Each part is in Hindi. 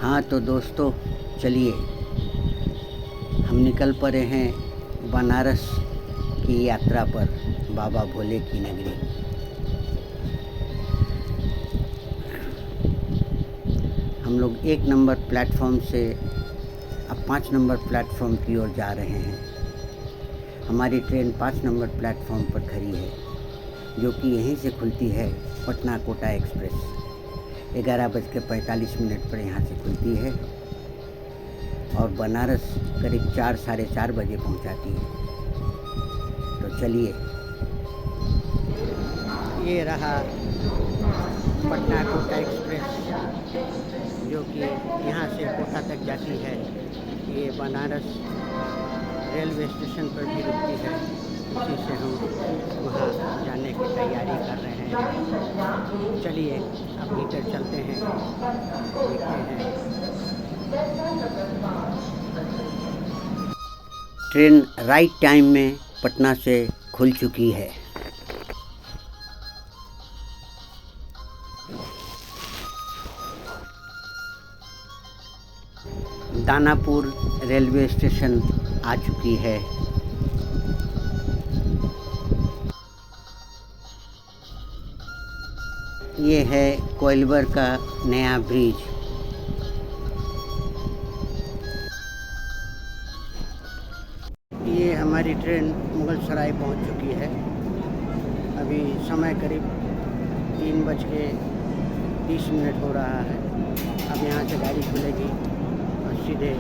हाँ तो दोस्तों, चलिए हम निकल पड़े हैं बनारस की यात्रा पर, बाबा भोले की नगरी। हम लोग 1 नंबर प्लेटफॉर्म से अब 5 नंबर प्लेटफॉर्म की ओर जा रहे हैं। हमारी ट्रेन 5 नंबर प्लेटफॉर्म पर खड़ी है, जो कि यहीं से खुलती है, पटना कोटा एक्सप्रेस। 11:45 पर यहाँ से खुलती है और बनारस करीब 4 साढ़े 4 बजे पहुँचाती है। तो चलिए, ये रहा पटना कोटा एक्सप्रेस, जो कि यहाँ से कोटा तक जाती है। ये बनारस रेलवे स्टेशन पर भी रुकती है। उसी से हम वहाँ जाने की तैयारी कर रहे हैं। चलिए अब भीतर चलते हैं, देखते हैं। ट्रेन राइट टाइम में पटना से खुल चुकी है। दानापुर रेलवे स्टेशन आ चुकी है। ये है कोइलवर का नया ब्रिज। ये हमारी ट्रेन मुगलसराय पहुंच चुकी है। अभी समय करीब 3:30 हो रहा है। अब यहाँ से गाड़ी खुलेगी और सीधे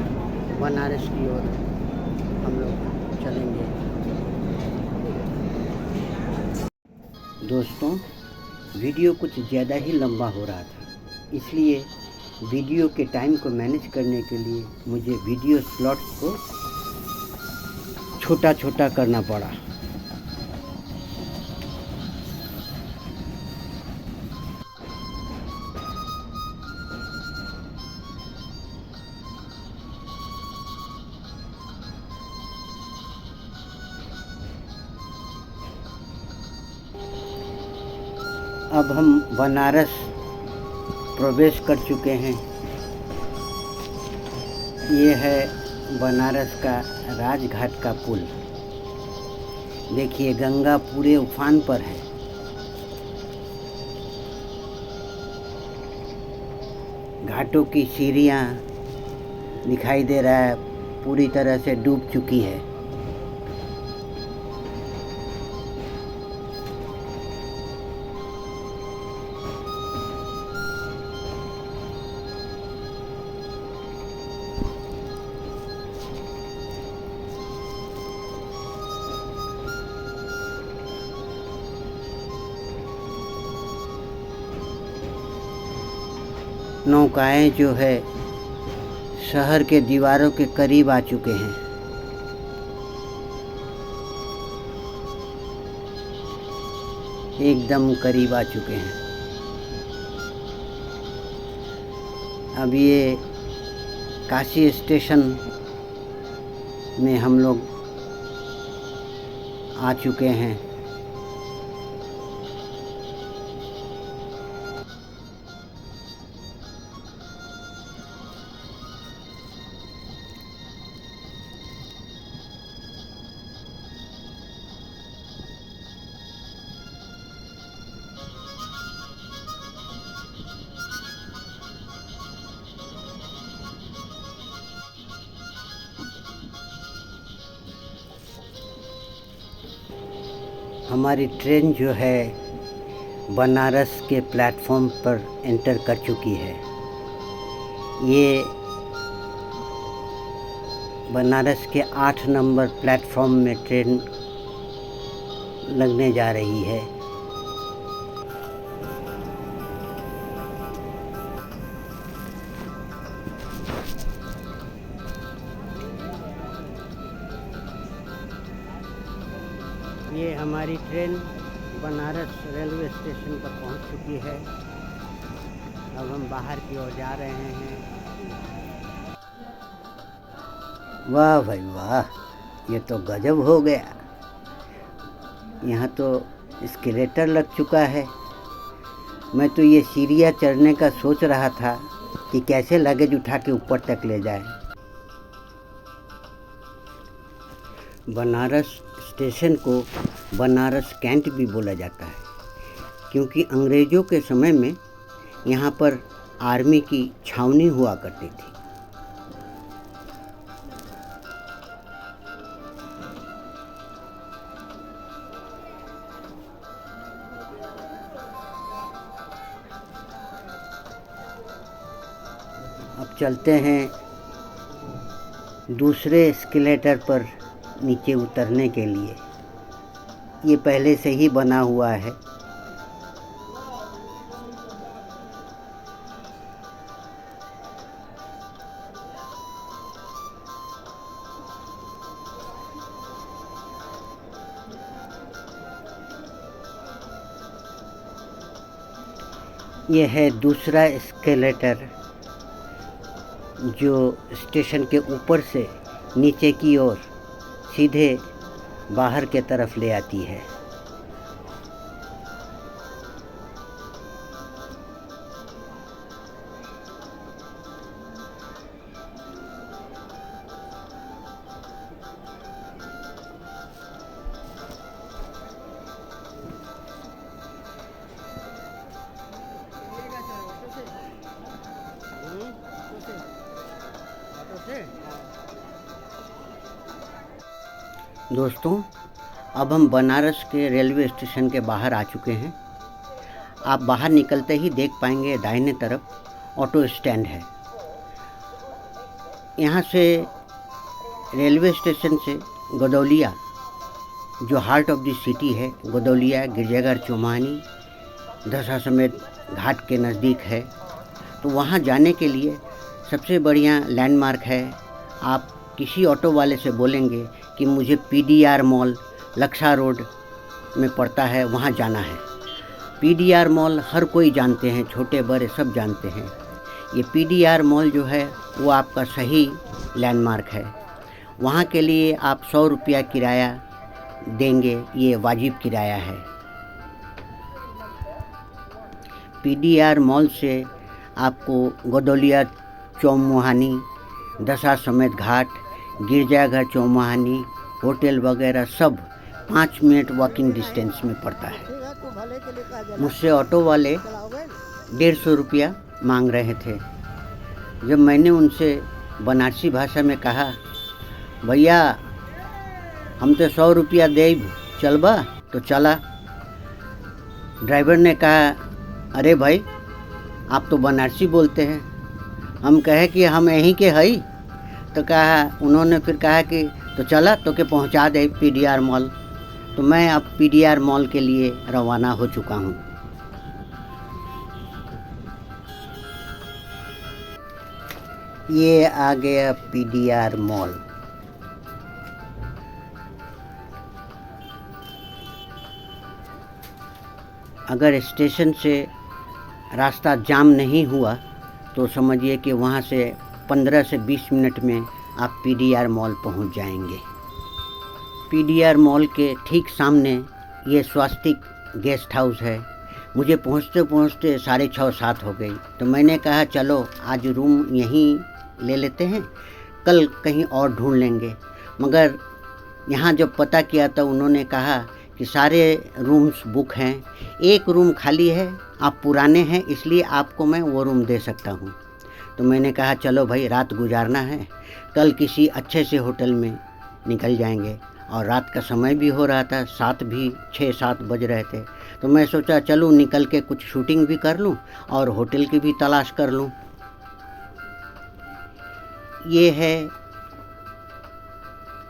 बनारस की ओर हम लोग चलेंगे। दोस्तों, वीडियो कुछ ज़्यादा ही लंबा हो रहा था, इसलिए वीडियो के टाइम को मैनेज करने के लिए मुझे वीडियो स्लॉट्स को छोटा छोटा करना पड़ा। अब हम बनारस प्रवेश कर चुके हैं। ये है बनारस का राजघाट का पुल। देखिए, गंगा पूरे उफान पर है। घाटों की सीढ़ियाँ दिखाई दे रहा है, पूरी तरह से डूब चुकी है। नौकाएं जो है शहर के दीवारों के करीब आ चुके हैं। एकदम करीब आ चुके हैं। अब ये काशी स्टेशन में हम लोग आ चुके हैं। हमारी ट्रेन जो है बनारस के प्लेटफॉर्म पर एंटर कर चुकी है। ये बनारस के 8 नंबर प्लेटफॉर्म में ट्रेन लगने जा रही है। ये हमारी ट्रेन बनारस रेलवे स्टेशन पर पहुंच चुकी है। अब हम बाहर की ओर जा रहे हैं। वाह भाई वाह, ये तो गजब हो गया। यहाँ तो एस्केलेटर लग चुका है। मैं तो ये सीढ़ियाँ चढ़ने का सोच रहा था, कि कैसे लगेज उठा के ऊपर तक ले जाए। बनारस स्टेशन को बनारस कैंट भी बोला जाता है, क्योंकि अंग्रेज़ों के समय में यहाँ पर आर्मी की छावनी हुआ करती थी। अब चलते हैं दूसरे एस्केलेटर पर नीचे उतरने के लिए। ये पहले से ही बना हुआ है। यह है दूसरा एस्केलेटर जो स्टेशन के ऊपर से नीचे की ओर सीधे बाहर के तरफ ले आती है। दोस्तों, अब हम बनारस के रेलवे स्टेशन के बाहर आ चुके हैं। आप बाहर निकलते ही देख पाएंगे दाहिने तरफ ऑटो स्टैंड है। यहाँ से रेलवे स्टेशन से गदौलिया, जो हार्ट ऑफ द सिटी है, गदौलिया, गिरजाघर, चौमानी, दशाश्वमेध घाट के नज़दीक है। तो वहाँ जाने के लिए सबसे बढ़िया लैंडमार्क है, आप किसी ऑटो वाले से बोलेंगे कि मुझे PDR मॉल लक्सा रोड में पड़ता है, वहाँ जाना है। PDR मॉल हर कोई जानते हैं, छोटे बड़े सब जानते हैं। ये PDR मॉल जो है वो आपका सही लैंडमार्क है। वहाँ के लिए आप 100 रुपया किराया देंगे, ये वाजिब किराया है। PDR मॉल से आपको गदौलिया, चौमुहानी, दशाश्वमेध घाट, गिरजाघर, चौमुहानी, होटल वगैरह सब 5 मिनट वॉकिंग डिस्टेंस में पड़ता है। मुझसे ऑटो वाले 150 रुपया मांग रहे थे। जब मैंने उनसे बनारसी भाषा में कहा, भैया हम तो 100 रुपया दे चलबा, तो चला। ड्राइवर ने कहा, अरे भाई आप तो बनारसी बोलते हैं। हम कहे कि हम यहीं के हई। तो उन्होंने फिर कहा कि तो चला तो के पहुंचा दे PDR मॉल। तो मैं अब PDR मॉल के लिए रवाना हो चुका हूं। ये आ गया PDR मॉल। अगर स्टेशन से रास्ता जाम नहीं हुआ तो समझिए कि वहाँ से 15 से 20 मिनट में आप PDR मॉल पहुँच जाएंगे। PDR मॉल के ठीक सामने ये स्वास्तिक गेस्ट हाउस है। मुझे पहुँचते पहुँचते 6:30-7 हो गई। तो मैंने कहा चलो आज रूम यहीं ले लेते हैं, कल कहीं और ढूंढ लेंगे। मगर यहाँ जब पता किया तो उन्होंने कहा कि सारे रूम्स बुक हैं, एक रूम खाली है, आप पुराने हैं इसलिए आपको मैं वो रूम दे सकता हूँ। तो मैंने कहा चलो भाई रात गुजारना है, कल किसी अच्छे से होटल में निकल जाएंगे। और रात का समय भी हो रहा था, 6-7 बज रहे थे। तो मैं सोचा चलूँ निकल के कुछ शूटिंग भी कर लूँ और होटल की भी तलाश कर लूँ। ये है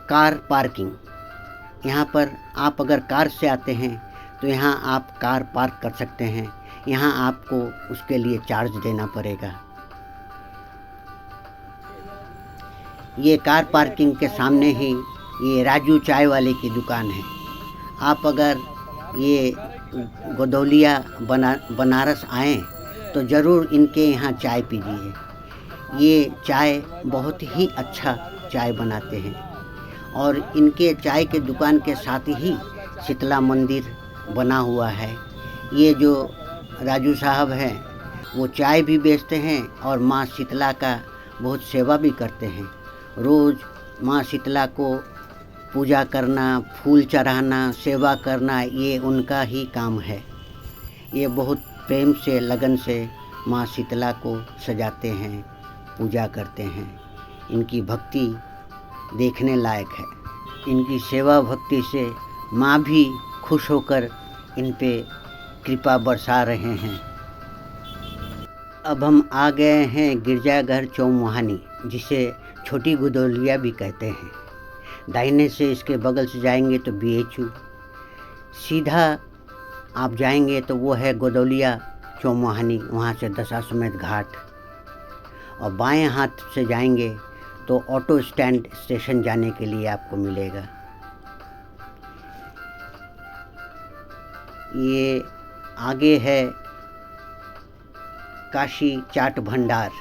कार पार्किंग। यहाँ पर आप अगर कार से आते हैं तो यहाँ आप कार पार्क कर सकते हैं। यहाँ आपको उसके लिए चार्ज देना पड़ेगा। ये कार पार्किंग के सामने ही ये राजू चाय वाले की दुकान है। आप अगर ये गदौलिया बनारस आएँ तो ज़रूर इनके यहाँ चाय पीजिए। ये चाय बहुत ही अच्छा चाय बनाते हैं और इनके चाय के दुकान के साथ ही शीतला मंदिर बना हुआ है। ये जो राजू साहब हैं वो चाय भी बेचते हैं और माँ शीतला का बहुत सेवा भी करते हैं। रोज़ माँ शीतला को पूजा करना, फूल चढ़ाना, सेवा करना, ये उनका ही काम है। ये बहुत प्रेम से, लगन से माँ शीतला को सजाते हैं, पूजा करते हैं। इनकी भक्ति देखने लायक है। इनकी सेवा भक्ति से माँ भी खुश होकर इन पे कृपा बरसा रहे हैं। अब हम आ गए हैं गिरजाघर चौमुहानी, जिसे छोटी गोदौलिया भी कहते हैं। दाहिने से इसके बगल से जाएंगे तो BHU, सीधा आप जाएंगे तो वो है गोदौलिया चौमुहानी, वहाँ से दशाश्वमेध घाट, और बाएं हाथ से जाएंगे तो ऑटो स्टैंड स्टेशन जाने के लिए आपको मिलेगा। ये आगे है काशी चाट भंडार।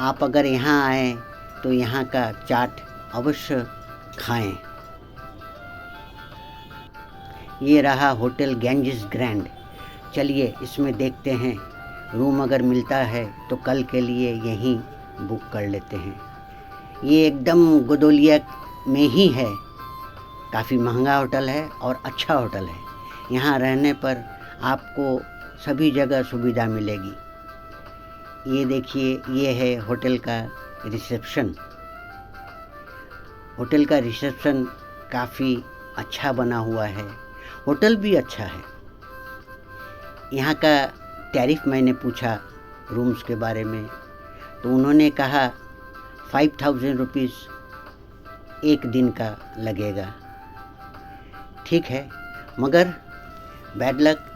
आप अगर यहाँ आए तो यहाँ का चाट अवश्य खाएं। ये रहा होटल गैंजेस ग्रैंड। चलिए इसमें देखते हैं, रूम अगर मिलता है तो कल के लिए यहीं बुक कर लेते हैं। ये एकदम गोदौलिया में ही है। काफ़ी महंगा होटल है और अच्छा होटल है। यहाँ रहने पर आपको सभी जगह सुविधा मिलेगी। ये देखिए, ये है होटल का रिसेप्शन। होटल का रिसेप्शन काफ़ी अच्छा बना हुआ है। होटल भी अच्छा है। यहाँ का टैरिफ मैंने पूछा रूम्स के बारे में, तो उन्होंने कहा 5000 रुपीज़ एक दिन का लगेगा। ठीक है, मगर बैड लक,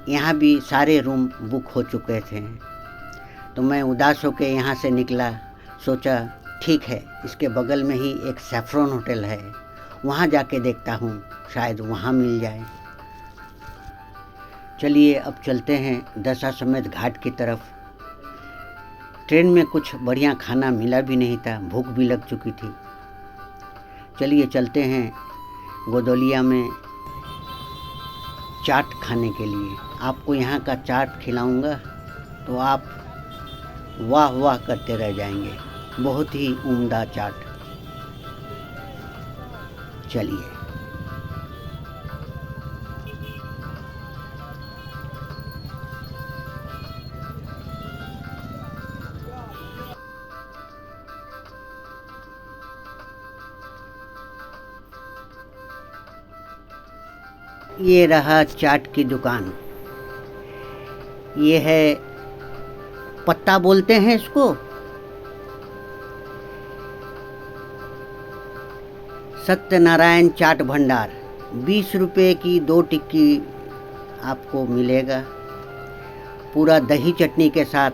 यहाँ भी सारे रूम बुक हो चुके थे। तो मैं उदास होकर यहाँ से निकला। सोचा ठीक है, इसके बगल में ही एक सैफ्रॉन होटल है, वहाँ जाके देखता हूँ, शायद वहाँ मिल जाए। चलिए अब चलते हैं दशाश्वमेध घाट की तरफ। ट्रेन में कुछ बढ़िया खाना मिला भी नहीं था, भूख भी लग चुकी थी। चलिए चलते हैं गोदौलिया में चाट खाने के लिए। आपको यहाँ का चाट खिलाऊंगा तो आप वाह वाह करते रह जाएंगे। बहुत ही उम्दा चाट। चलिए। ये रहा चाट की दुकान। ये है पत्ता बोलते हैं इसको। सत्यनारायण चाट भंडार। 20 रुपये की 2 टिक्की आपको मिलेगा, पूरा दही चटनी के साथ।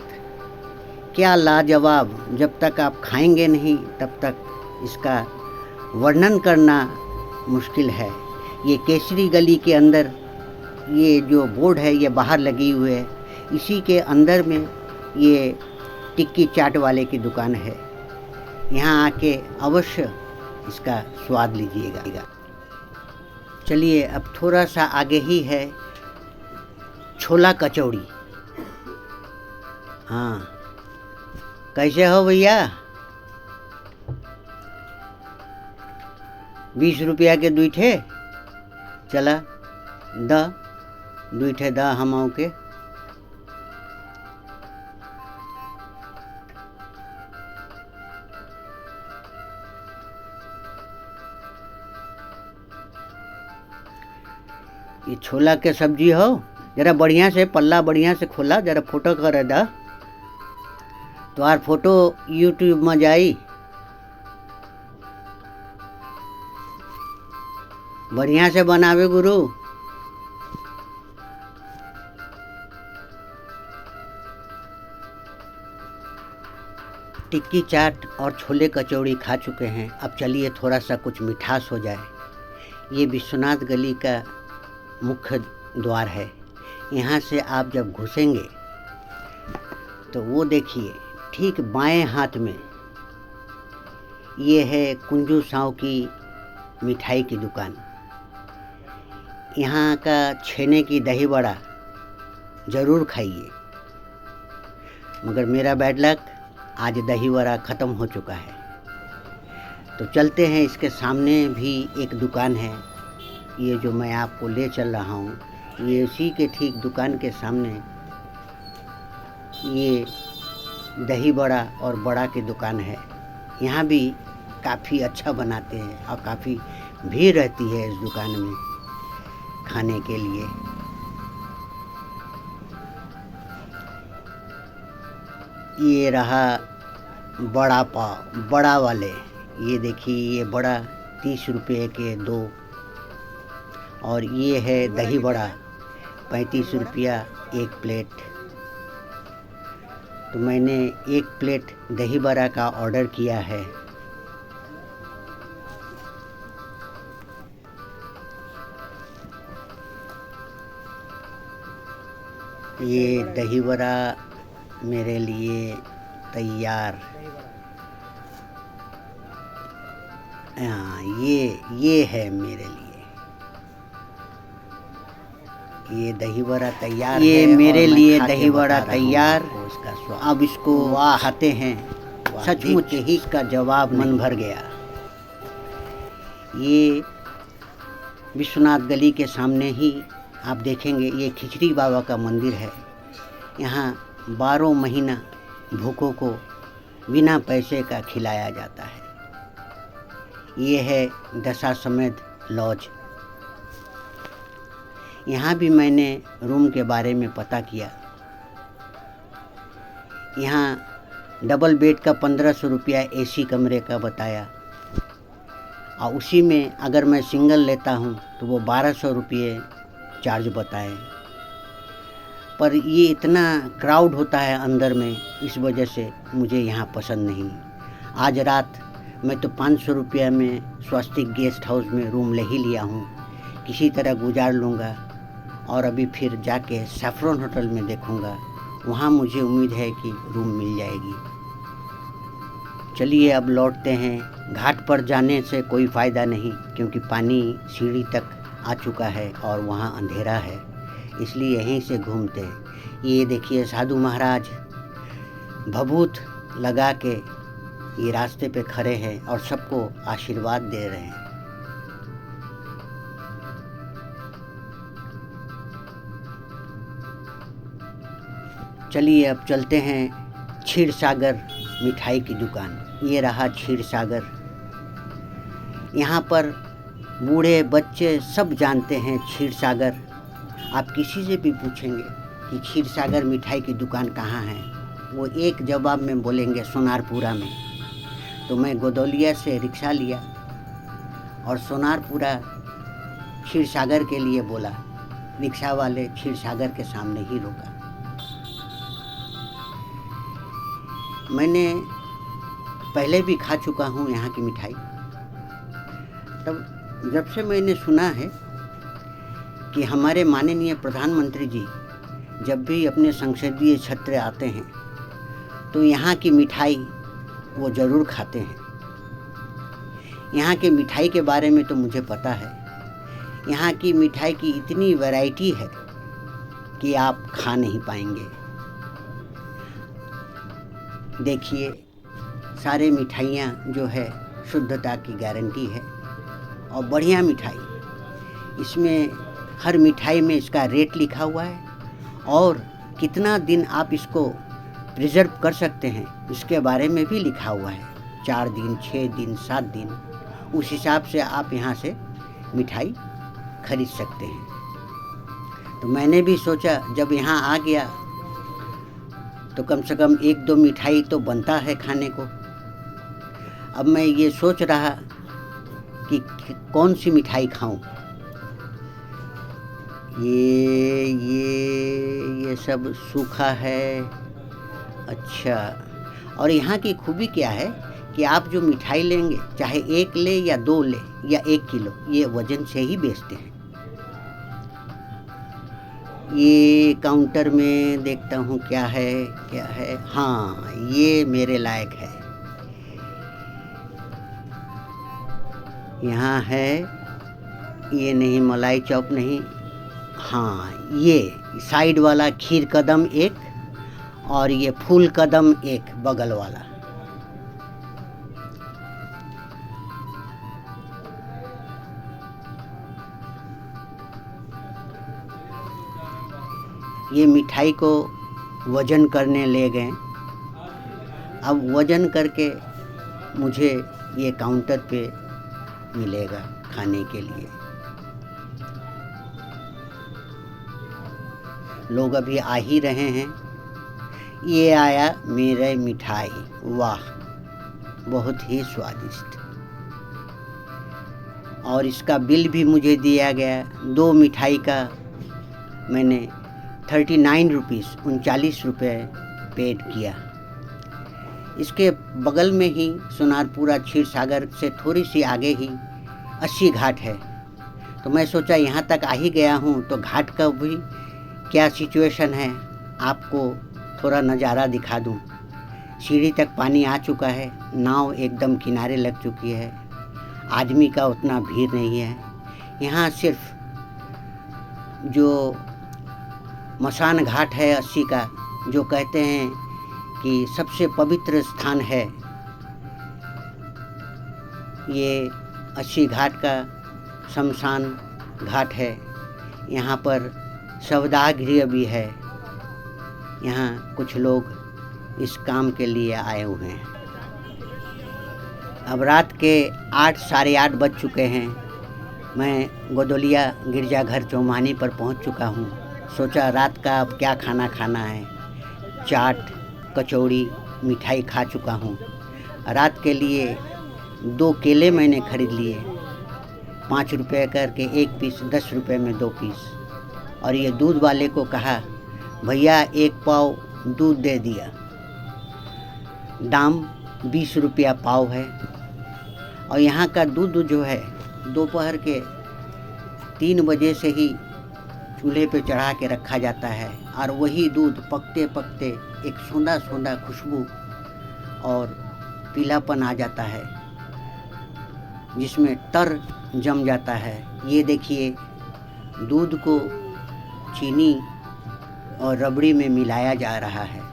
क्या लाजवाब! जब तक आप खाएंगे नहीं तब तक इसका वर्णन करना मुश्किल है। ये केसरी गली के अंदर, ये जो बोर्ड है ये बाहर लगी हुई है, इसी के अंदर में ये टिक्की चाट वाले की दुकान है। यहाँ आके अवश्य इसका स्वाद लीजिएगा। चलिए अब थोड़ा सा आगे ही है छोला कचौड़ी। हाँ, कैसे हो भैया? 20 रुपया के दूठे। चला दूठे द हम के। ये छोला के सब्जी हो, जरा बढ़िया से पल्ला बढ़िया से खोला, जरा फोटो कर दा। तो आर फोटो यूट्यूब में जाई। बढ़िया से बनावे गुरु। टिक्की चाट और छोले कचौड़ी खा चुके हैं। अब चलिए थोड़ा सा कुछ मिठास हो जाए। ये विश्वनाथ गली का मुख्य द्वार है। यहाँ से आप जब घुसेंगे तो वो देखिए, ठीक बाएं हाथ में ये है कुंजू साव की मिठाई की दुकान। यहाँ का छेने की दही बड़ा ज़रूर खाइए। मगर मेरा बैड लक, आज दही वड़ा ख़त्म हो चुका है। तो चलते हैं, इसके सामने भी एक दुकान है। ये जो मैं आपको ले चल रहा हूँ, ये उसी के ठीक दुकान के सामने ये दही बड़ा और बड़ा की दुकान है। यहाँ भी काफ़ी अच्छा बनाते हैं और काफ़ी भीड़ रहती है इस दुकान में खाने के लिए। ये रहा बड़ा पाव, बड़ा वाले। ये देखिए, ये बड़ा 30 रुपये के 2, और ये है दही बड़ा 35 रुपया 1 प्लेट। तो मैंने 1 प्लेट दही बड़ा का ऑर्डर किया है। ये दही बड़ा मेरे लिए तैयार। हाँ, ये है मेरे लिए। ये दही बड़ा तैयार, ये है मेरे लिए दही बड़ा तैयार। इसका स्वाद, अब इसको वाह खाते हैं। सचमुच ही इसका जवाब मन भर गया। ये विश्वनाथ गली के सामने ही आप देखेंगे, ये खिचड़ी बाबा का मंदिर है। यहाँ 12 महीना भूखों को बिना पैसे का खिलाया जाता है। ये है दशाश्वमेध लॉज। यहाँ भी मैंने रूम के बारे में पता किया। यहाँ डबल बेड का 1500 रुपया AC कमरे का बताया, और उसी में अगर मैं सिंगल लेता हूँ तो वो 1200 रुपये चार्ज बताए। पर ये इतना क्राउड होता है अंदर में, इस वजह से मुझे यहाँ पसंद नहीं। आज रात मैं तो 500 रुपया में स्वस्तिक गेस्ट हाउस में रूम ले ही लिया हूँ, किसी तरह गुजार लूँगा। और अभी फिर जाके सैफरन होटल में देखूँगा, वहाँ मुझे उम्मीद है कि रूम मिल जाएगी। चलिए अब लौटते हैं। घाट पर जाने से कोई फ़ायदा नहीं, क्योंकि पानी सीढ़ी तक आ चुका है और वहाँ अंधेरा है, इसलिए यहीं से घूमते हैं। ये देखिए, साधु महाराज भभूत लगा के ये रास्ते पे खड़े हैं और सबको आशीर्वाद दे रहे हैं। चलिए अब चलते हैं क्षीर सागर मिठाई की दुकान। ये रहा क्षीर सागर। यहाँ पर बूढ़े बच्चे सब जानते हैं क्षीर सागर। आप किसी से भी पूछेंगे कि क्षीर सागर मिठाई की दुकान कहाँ है, वो एक जवाब में बोलेंगे सोनारपुरा में। तो मैं गोदौलिया से रिक्शा लिया और सोनारपुरा क्षीर सागर के लिए बोला। रिक्शा वाले क्षीर सागर के सामने ही रोका। मैंने पहले भी खा चुका हूँ यहाँ की मिठाई। तब जब से मैंने सुना है कि हमारे माननीय प्रधानमंत्री जी जब भी अपने संसदीय क्षेत्र आते हैं तो यहाँ की मिठाई वो ज़रूर खाते हैं। यहाँ के मिठाई के बारे में तो मुझे पता है। यहाँ की मिठाई की इतनी वैरायटी है कि आप खा नहीं पाएंगे। देखिए, सारे मिठाइयाँ जो है शुद्धता की गारंटी है और बढ़िया मिठाई। इसमें हर मिठाई में इसका रेट लिखा हुआ है और कितना दिन आप इसको प्रिजर्व कर सकते हैं इसके बारे में भी लिखा हुआ है। 4 दिन, 6 दिन, 7 दिन, उस हिसाब से आप यहाँ से मिठाई खरीद सकते हैं। तो मैंने भी सोचा जब यहाँ आ गया तो कम से कम 1-2 मिठाई तो बनता है खाने को। अब मैं ये सोच रहा कि कौन सी मिठाई खाऊं। ये सब सूखा है। अच्छा, और यहाँ की खूबी क्या है कि आप जो मिठाई लेंगे, चाहे 1 ले या 2 ले या 1 किलो, ये वजन से ही बेचते हैं। ये काउंटर में देखता हूँ क्या है। हाँ, ये मेरे लायक है। यहाँ है, ये नहीं, मलाई चॉप नहीं, हाँ, ये साइड वाला खीर कदम एक और ये फूल कदम एक बगल वाला। ये मिठाई को वज़न करने ले गए। अब वज़न करके मुझे ये काउंटर पे मिलेगा खाने के लिए। लोग अभी आ ही रहे हैं। ये आया मेरे मिठाई, वाह बहुत ही स्वादिष्ट। और इसका बिल भी मुझे दिया गया। 2 मिठाई का मैंने 39 रुपीस 39 रुपये पेड किया। इसके बगल में ही सोनारपुरा क्षीर सागर से थोड़ी सी आगे ही अस्सी घाट है। तो मैं सोचा यहाँ तक आ ही गया हूँ तो घाट का भी क्या सिचुएशन है आपको थोड़ा नज़ारा दिखा दूँ। सीढ़ी तक पानी आ चुका है, नाव एकदम किनारे लग चुकी है, आदमी का उतना भीड़ नहीं है। यहाँ सिर्फ जो मसान घाट है अस्सी का, जो कहते हैं कि सबसे पवित्र स्थान है, ये अस्सी घाट का शमशान घाट है। यहाँ पर शवदाह गृह भी है। यहाँ कुछ लोग इस काम के लिए आए हुए हैं। अब रात के 8 साढ़े 8 बज चुके हैं। मैं गोदोलिया गिरजाघर चौमानी पर पहुँच चुका हूँ। सोचा रात का अब क्या खाना खाना है। चाट कचौड़ी मिठाई खा चुका हूँ। रात के लिए 2 केले मैंने खरीद लिए, 5 रुपये करके 1 पीस, 10 रुपये में 2 पीस। और ये दूध वाले को कहा भैया 1 पाव दूध दे दिया। दाम 20 रुपया पाव है। और यहाँ का दूध जो है दोपहर के 3 बजे से ही चूल्हे पे चढ़ा के रखा जाता है और वही दूध पकते पकते एक सोंधा सोंधा खुशबू और पीलापन आ जाता है, जिसमें तर जम जाता है। ये देखिए दूध को चीनी और रबड़ी में मिलाया जा रहा है।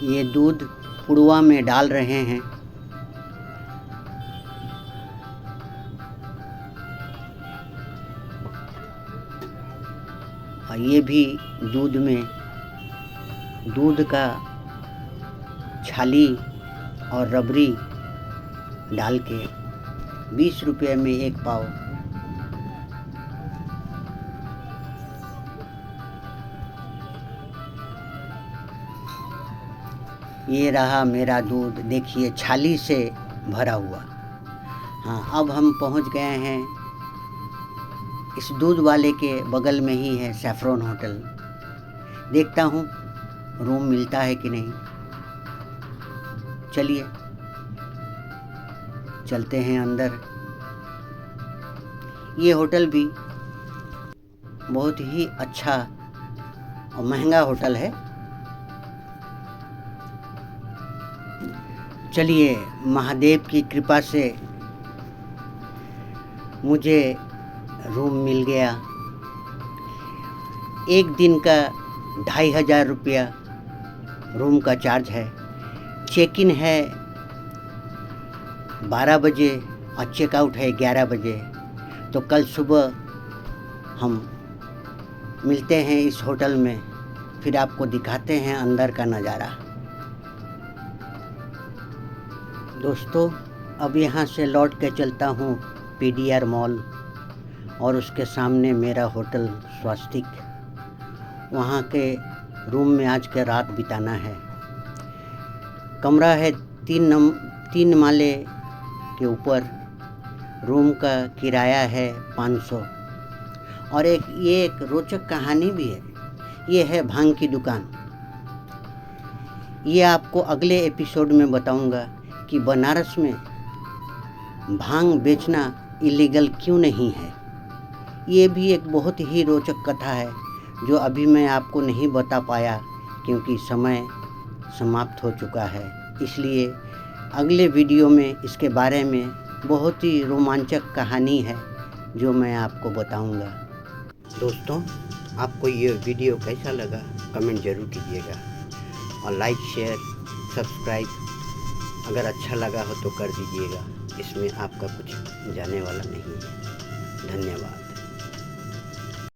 ये दूध पुड़वा में डाल रहे हैं। और ये भी दूध में दूध का छाली और रबड़ी डाल के 20 रुपये में 1 पाव। ये रहा मेरा दूध, देखिए छाली से भरा हुआ। हाँ, अब हम पहुंच गए हैं। इस दूध वाले के बगल में ही है सैफरॉन होटल। देखता हूँ रूम मिलता है कि नहीं। चलिए चलते हैं अंदर। ये होटल भी बहुत ही अच्छा और महंगा होटल है। चलिए, महादेव की कृपा से मुझे रूम मिल गया। 1 दिन का 2500 रुपया रूम का चार्ज है। चेक इन है 12 बजे और चेकआउट है 11 बजे। तो कल सुबह हम मिलते हैं इस होटल में, फिर आपको दिखाते हैं अंदर का नज़ारा। दोस्तों, अब यहाँ से लौट के चलता हूँ PDR मॉल और उसके सामने मेरा होटल स्वास्तिक। वहाँ के रूम में आज के रात बिताना है। कमरा है 3 माले के ऊपर। रूम का किराया है 500। और ये एक रोचक कहानी भी है। ये है भांग की दुकान। ये आपको अगले एपिसोड में बताऊंगा कि बनारस में भांग बेचना इलीगल क्यों नहीं है। ये भी एक बहुत ही रोचक कथा है जो अभी मैं आपको नहीं बता पाया क्योंकि समय समाप्त हो चुका है। इसलिए अगले वीडियो में इसके बारे में बहुत ही रोमांचक कहानी है जो मैं आपको बताऊंगा। दोस्तों, आपको ये वीडियो कैसा लगा कमेंट ज़रूर कीजिएगा और लाइक शेयर सब्सक्राइब अगर अच्छा लगा हो तो कर दीजिएगा। इसमें आपका कुछ जाने वाला नहीं है। धन्यवाद।